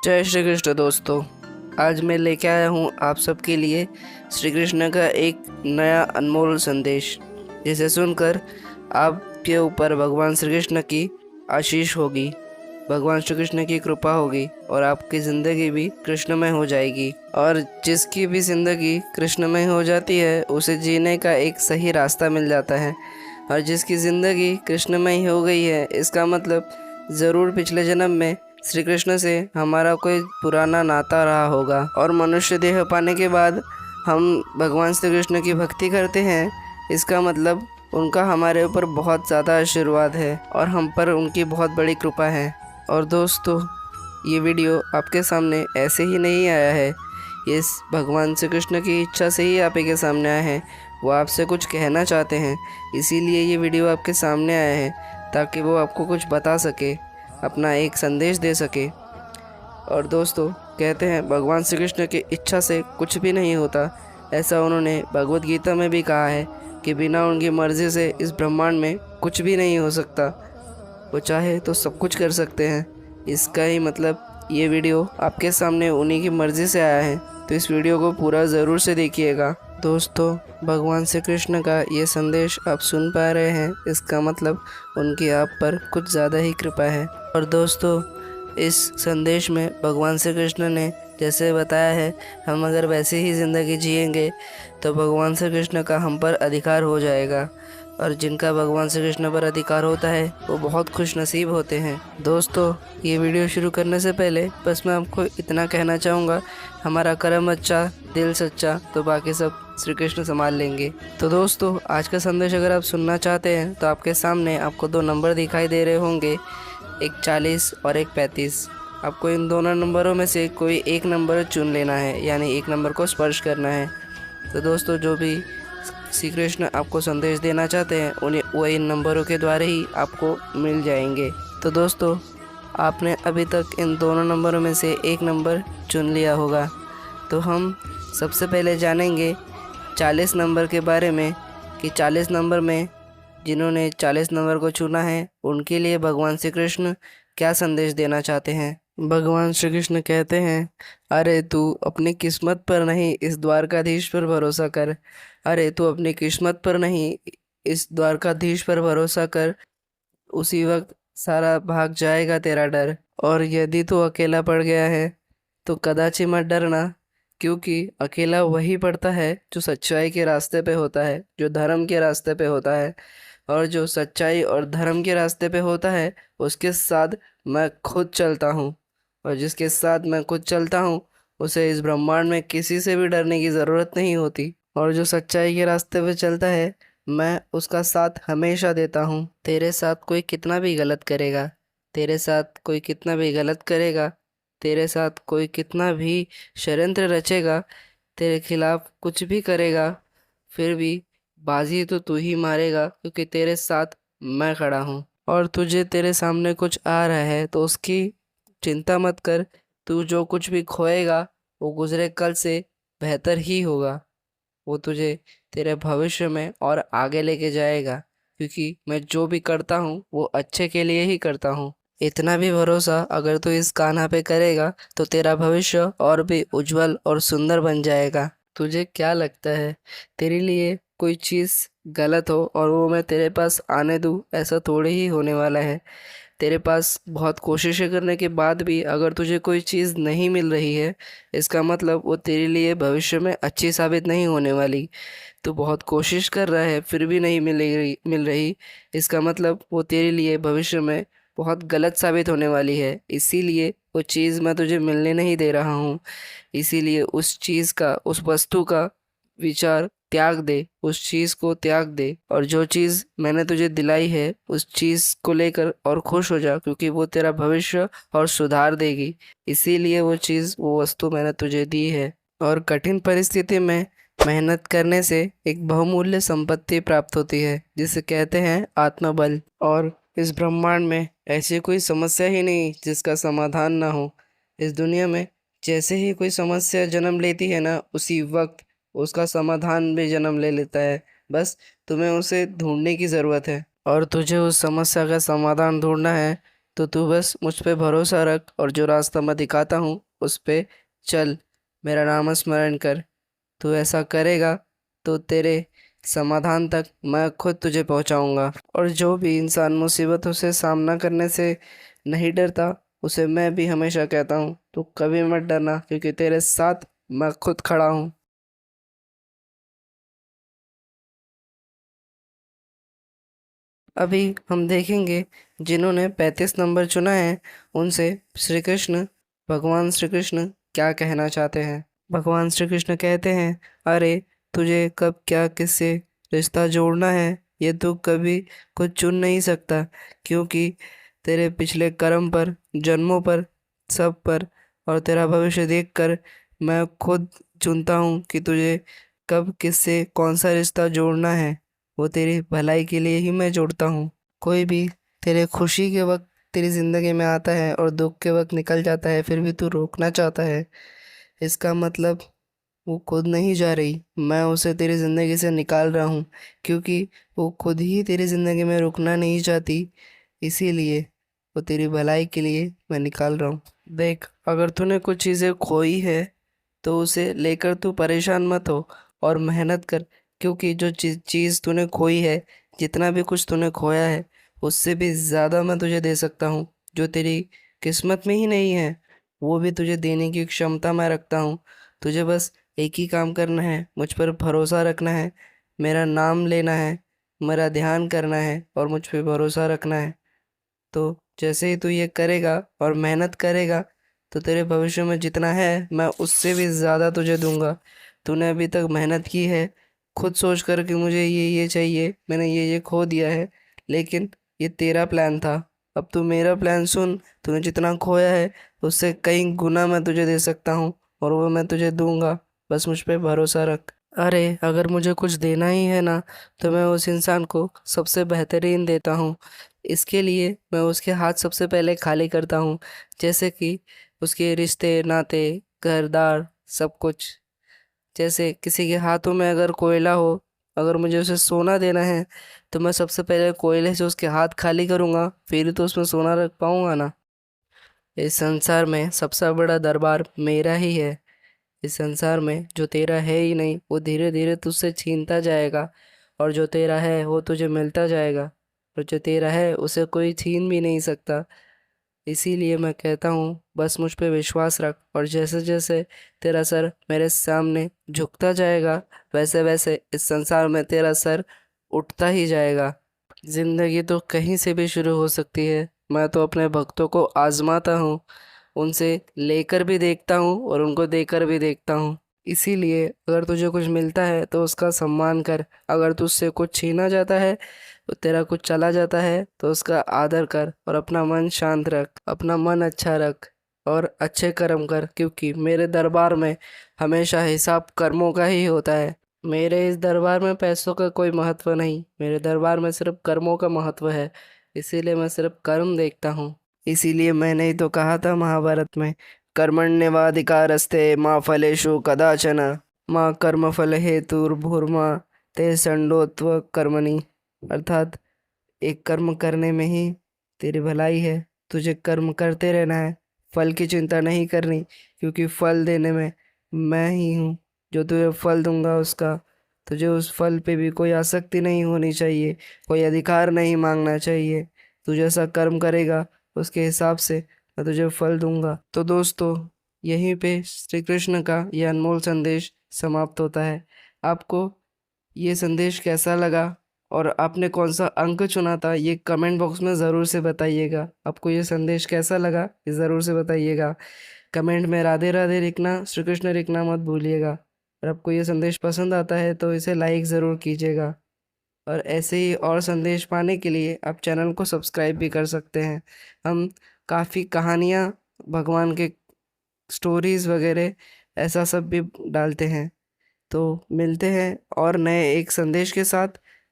जय श्री कृष्ण दोस्तों। आज मैं लेके आया हूँ आप सबके लिए श्री कृष्ण का एक नया अनमोल संदेश, जिसे सुनकर आपके ऊपर भगवान श्री कृष्ण की आशीष होगी, भगवान श्री कृष्ण की कृपा होगी और आपकी ज़िंदगी भी कृष्णमय हो जाएगी। और जिसकी भी ज़िंदगी कृष्णमय हो जाती है उसे जीने का एक सही रास्ता मिल जाता है। और जिसकी ज़िंदगी कृष्णमय हो गई है, इसका मतलब ज़रूर पिछले जन्म में श्री कृष्ण से हमारा कोई पुराना नाता रहा होगा। और मनुष्य देह पाने के बाद हम भगवान श्री कृष्ण की भक्ति करते हैं, इसका मतलब उनका हमारे ऊपर बहुत ज़्यादा आशीर्वाद है और हम पर उनकी बहुत बड़ी कृपा है। और दोस्तों, ये वीडियो आपके सामने ऐसे ही नहीं आया है, ये भगवान श्री कृष्ण की इच्छा से ही आप के सामने आए हैं। वो आपसे कुछ कहना चाहते हैं, इसीलिए ये वीडियो आपके सामने आया है, ताकि वो आपको कुछ बता सके, अपना एक संदेश दे सके। और दोस्तों, कहते हैं भगवान श्री कृष्ण की इच्छा से कुछ भी नहीं होता। ऐसा उन्होंने भगवत गीता में भी कहा है कि बिना उनकी मर्ज़ी से इस ब्रह्मांड में कुछ भी नहीं हो सकता। वो चाहे तो सब कुछ कर सकते हैं। इसका ही मतलब ये वीडियो आपके सामने उन्हीं की मर्ज़ी से आया है, तो इस वीडियो को पूरा ज़रूर से देखिएगा। दोस्तों, भगवान श्री कृष्ण का ये संदेश आप सुन पा रहे हैं, इसका मतलब उनकी आप पर कुछ ज़्यादा ही कृपा है। और दोस्तों, इस संदेश में भगवान श्री कृष्ण ने जैसे बताया है, हम अगर वैसे ही ज़िंदगी जिएंगे तो भगवान श्री कृष्ण का हम पर अधिकार हो जाएगा। और जिनका भगवान श्री कृष्ण पर अधिकार होता है वो बहुत खुश नसीब होते हैं। दोस्तों, ये वीडियो शुरू करने से पहले बस मैं आपको इतना कहना चाहूँगा, हमारा कर्म अच्छा, दिल सच्चा, तो बाकी सब श्री कृष्ण संभाल लेंगे। तो दोस्तों, आज का संदेश अगर आप सुनना चाहते हैं तो आपके सामने आपको दो नंबर दिखाई दे रहे होंगे, एक 40 और एक 35। आपको इन दोनों नंबरों में से कोई एक नंबर चुन लेना है, यानी एक नंबर को स्पर्श करना है। तो दोस्तों, जो भी श्री कृष्ण आपको संदेश देना चाहते हैं उन्हें वो इन नंबरों के द्वारा ही आपको मिल जाएंगे। तो दोस्तों, आपने अभी तक इन दोनों नंबरों में से एक नंबर चुन लिया होगा। तो हम सबसे पहले जानेंगे 40 नंबर के बारे में, कि 40 नंबर में जिन्होंने 40 नंबर को चुना है उनके लिए भगवान श्री कृष्ण क्या संदेश देना चाहते हैं। भगवान श्री कृष्ण कहते हैं, अरे तू अपनी किस्मत पर नहीं इस द्वारकाधीश पर भरोसा कर। अरे तू अपनी किस्मत पर नहीं इस द्वारकाधीश पर भरोसा कर, उसी वक्त सारा भाग जाएगा तेरा डर। और यदि तू अकेला पड़ गया है तो कदाचि मत डरना, क्योंकि अकेला वही पड़ता है जो सच्चाई के रास्ते पे होता है, जो धर्म के रास्ते पे होता है। और जो सच्चाई और धर्म के रास्ते पे होता है उसके साथ मैं खुद चलता हूँ। और जिसके साथ मैं खुद चलता हूँ उसे इस ब्रह्मांड में किसी से भी डरने की ज़रूरत नहीं होती। और जो सच्चाई के रास्ते पे चलता है, मैं उसका साथ हमेशा देता हूँ। तेरे साथ कोई कितना भी गलत करेगा, तेरे साथ कोई कितना भी गलत करेगा, तेरे साथ कोई कितना भी षड्यंत्र रचेगा, तेरे खिलाफ कुछ भी करेगा, फिर भी बाजी तो तू ही मारेगा, क्योंकि तेरे साथ मैं खड़ा हूँ। और तुझे तेरे सामने कुछ आ रहा है तो उसकी चिंता मत कर। तू जो कुछ भी खोएगा वो गुजरे कल से बेहतर ही होगा। वो तुझे तेरे भविष्य में और आगे लेके जाएगा, क्योंकि मैं जो भी करता हूँ वो अच्छे के लिए ही करता हूँ। इतना भी भरोसा अगर तू इस कान्हा पे करेगा तो तेरा भविष्य और भी उज्जवल और सुंदर बन जाएगा। तुझे क्या लगता है, तेरे लिए कोई चीज़ गलत हो और वो मैं तेरे पास आने दूँ? ऐसा थोड़ी ही होने वाला है। तेरे पास बहुत कोशिशें करने के बाद भी अगर तुझे कोई चीज़ नहीं मिल रही है, इसका मतलब वो तेरे लिए भविष्य में अच्छी साबित नहीं होने वाली। तू बहुत कोशिश कर रहा है फिर भी नहीं मिल रही, इसका मतलब वो तेरे लिए भविष्य में बहुत गलत साबित होने वाली है। इसीलिए वो चीज़ मैं तुझे मिलने नहीं दे रहा हूँ। इसीलिए उस चीज़ का, उस वस्तु का विचार त्याग दे, उस चीज़ को त्याग दे, और जो चीज़ मैंने तुझे दिलाई है उस चीज़ को लेकर और खुश हो जा, क्योंकि वो तेरा भविष्य और सुधार देगी। इसीलिए वो चीज़, वो वस्तु मैंने तुझे दी है। और कठिन परिस्थिति में मेहनत करने से एक बहुमूल्य संपत्ति प्राप्त होती है, जिसे कहते हैं आत्मबल। और इस ब्रह्मांड में ऐसी कोई समस्या ही नहीं जिसका समाधान ना हो। इस दुनिया में जैसे ही कोई समस्या जन्म लेती है ना, उसी वक्त उसका समाधान भी जन्म ले लेता है। बस तुम्हें उसे ढूंढने की ज़रूरत है। और तुझे उस समस्या का समाधान ढूंढना है तो तू बस मुझ पे भरोसा रख और जो रास्ता मैं दिखाता हूँ उस पे चल, मेरा नाम स्मरण कर। तू ऐसा करेगा तो तेरे समाधान तक मैं खुद तुझे पहुंचाऊंगा। और जो भी इंसान मुसीबतों से सामना करने से नहीं डरता, उसे मैं भी हमेशा कहता हूँ तू कभी मत डरना, क्योंकि तेरे साथ मैं खुद खड़ा हूँ। अभी हम देखेंगे जिन्होंने 35 नंबर चुना है उनसे श्री कृष्ण, भगवान श्री कृष्ण क्या कहना चाहते हैं। भगवान श्री कृष्ण कहते हैं, अरे तुझे कब क्या किससे रिश्ता जोड़ना है ये तू कभी कुछ चुन नहीं सकता, क्योंकि तेरे पिछले कर्म पर, जन्मों पर, सब पर और तेरा भविष्य देखकर मैं खुद चुनता हूँ कि तुझे कब किससे कौन सा रिश्ता जोड़ना है। वो तेरी भलाई के लिए ही मैं जोड़ता हूँ। कोई भी तेरे खुशी के वक्त तेरी जिंदगी में आता है और दुख के वक्त निकल जाता है, फिर भी तू रोकना चाहता है, इसका मतलब वो खुद नहीं जा रही, मैं उसे तेरी जिंदगी से निकाल रहा हूँ, क्योंकि वो खुद ही तेरी जिंदगी में रुकना नहीं चाहती। इसीलिए वो तेरी भलाई के लिए मैं निकाल रहा हूँ। देख, अगर तूने कुछ चीज़ें खोई है तो उसे लेकर तू परेशान मत हो और मेहनत कर, क्योंकि जो चीज़ तूने खोई है, जितना भी कुछ तूने खोया है, उससे भी ज़्यादा मैं तुझे दे सकता हूँ। जो तेरी किस्मत में ही नहीं है वो भी तुझे देने की क्षमता मैं रखता हूँ। तुझे बस एक ही काम करना है, मुझ पर भरोसा रखना है, मेरा नाम लेना है, मेरा ध्यान करना है और मुझ पे भरोसा रखना है। तो जैसे ही तू ये करेगा और मेहनत करेगा तो तेरे भविष्य में जितना है मैं उससे भी ज़्यादा तुझे दूंगा। तूने अभी तक मेहनत की है, खुद सोच कर कि मुझे ये चाहिए, मैंने ये खो दिया है, लेकिन ये तेरा प्लान था। अब तू मेरा प्लान सुन, तूने जितना खोया है उससे कई गुना मैं तुझे दे सकता हूँ और वो मैं तुझे दूंगा, बस मुझ पे भरोसा रख। अरे अगर मुझे कुछ देना ही है ना, तो मैं उस इंसान को सबसे बेहतरीन देता हूँ। इसके लिए मैं उसके हाथ सबसे पहले खाली करता हूँ, जैसे कि उसके रिश्ते नाते, घरदार, सब कुछ। जैसे किसी के हाथों में अगर कोयला हो, अगर मुझे उसे सोना देना है तो मैं सबसे पहले कोयले से उसके हाथ खाली करूँगा, फिर तो उसमें सोना रख पाऊंगा ना। इस संसार में सबसे बड़ा दरबार मेरा ही है। इस संसार में जो तेरा है ही नहीं वो धीरे धीरे तुझसे छीनता जाएगा, और जो तेरा है वो तुझे मिलता जाएगा, और जो तेरा है उसे कोई छीन भी नहीं सकता। इसीलिए मैं कहता हूँ बस मुझ पे विश्वास रख, और जैसे जैसे तेरा सर मेरे सामने झुकता जाएगा वैसे वैसे इस संसार में तेरा सर उठता ही जाएगा। जिंदगी तो कहीं से भी शुरू हो सकती है, मैं तो अपने भक्तों को आजमाता हूँ, उनसे लेकर भी देखता हूँ और उनको देकर भी देखता हूँ। इसीलिए अगर तुझे कुछ मिलता है तो उसका सम्मान कर, अगर तुझसे कुछ छीना जाता है, तो तेरा कुछ चला जाता है तो उसका आदर कर, और अपना मन शांत रख, अपना मन अच्छा रख और अच्छे कर्म कर, क्योंकि मेरे दरबार में हमेशा हिसाब कर्मों का ही होता है। मेरे इस दरबार में पैसों का कोई महत्व नहीं, मेरे दरबार में सिर्फ कर्मों का महत्व है। इसीलिए मैं सिर्फ कर्म देखता हूँ। इसीलिए मैंने ही तो कहा था महाभारत में, कर्मण्येवाधिकारस्ते माँ फलेषु कदाचन, माँ कर्मफल हेतुर्भुर्मा ते संडोत्व कर्मणि। अर्थात एक कर्म करने में ही तेरी भलाई है, तुझे कर्म करते रहना है, फल की चिंता नहीं करनी, क्योंकि फल देने में मैं ही हूँ जो तुझे फल दूंगा उसका। तुझे उस फल पे भी कोई आसक्ति नहीं होनी चाहिए, कोई अधिकार नहीं मांगना चाहिए। तू जैसा कर्म करेगा उसके हिसाब से मैं तुझे फल दूंगा। तो दोस्तों, यहीं पे श्री कृष्ण का यह अनमोल संदेश समाप्त होता है। आपको ये संदेश कैसा लगा और आपने कौन सा अंक चुना था, ये कमेंट बॉक्स में ज़रूर से बताइएगा। आपको ये संदेश कैसा लगा ये ज़रूर से बताइएगा। कमेंट में राधे राधे लिखना, श्री कृष्ण लिखना मत भूलिएगा। और आपको ये संदेश पसंद आता है तो इसे लाइक ज़रूर कीजिएगा। और ऐसे ही और संदेश पाने के लिए आप चैनल को सब्सक्राइब भी कर सकते हैं। हम काफ़ी कहानियाँ, भगवान के स्टोरीज़ वगैरह ऐसा सब भी डालते हैं। तो मिलते हैं और नए एक संदेश के साथ।